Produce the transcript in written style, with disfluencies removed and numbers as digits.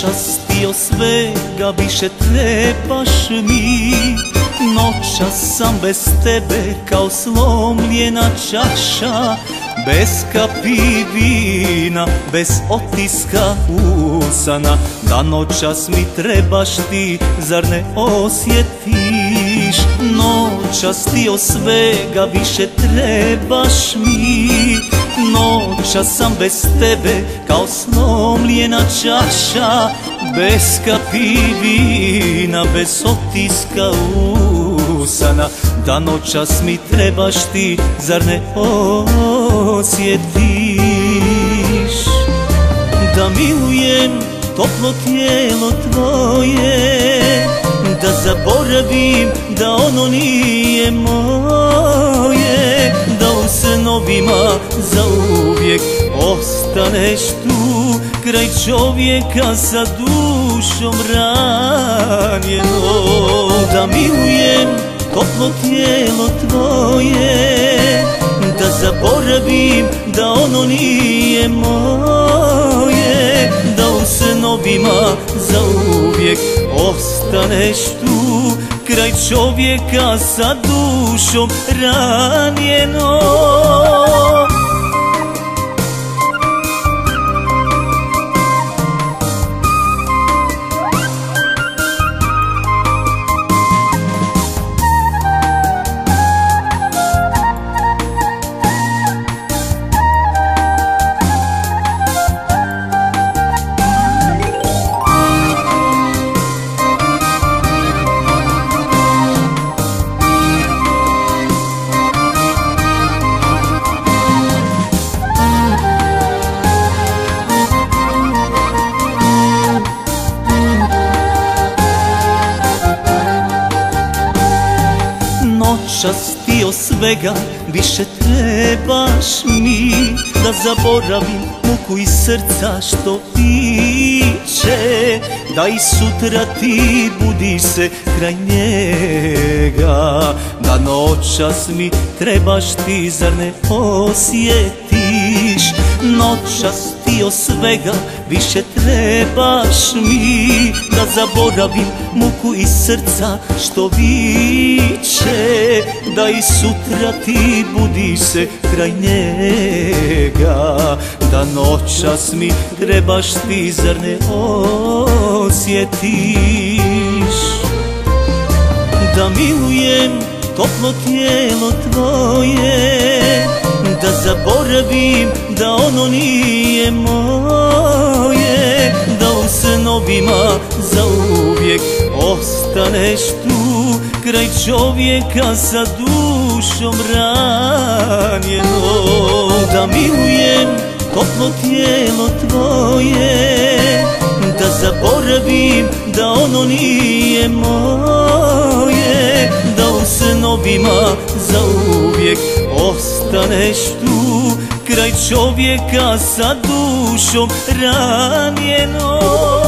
Noćas ti od svega više trebaš mi. Noćas sam bez tebe kao slomljena čaša, bez kapi vina, bez otiska usana. Da noćas mi trebaš ti, zar ne osjetiš? Noćas ti od svega više trebaš mi. Noćas sam bez tebe kao slomljena čaša, bez kapi vina, bez otiska usana. Da noćas mi trebaš ti, zar ne osjetiš? Da milujem toplo tijelo tvoje, da zaboravim da ono nije moje, da u snovima zauvijek ostaneš tu, kraj čovjeka sa dušom ranjenom. Da milujem toplo tijelo tvoje, da zaboravim da ono nije moje, da u snovima zauvijek ostaneš tu, kraj čovjeka sa dušom ranjenom. Noćas ti od svega više trebaš mi, da zaboravim muku iz srca što viče, da i sutra ti budiš se kraj njega. Da noćas mi trebaš ti, zar ne osjetiš? Noćas ti od svega više trebaš mi, da zaboravim muku iz srca što viče, da i sutra ti budiš se kraj njega. Da noćas mi trebaš ti, zar ne osjetiš? Da milujem toplo tijelo tvoje, da zaboravim da ono nije moje, da u snovima zauvijek ostaneš tu, kraj čovjeka sa dušom ranjenom. Da milujem toplo tijelo tvoje, da zaboravim da ono nije moje, da u snovima zauvijek ostaneš tu, kraj čovjeka sa dušom ranjenom.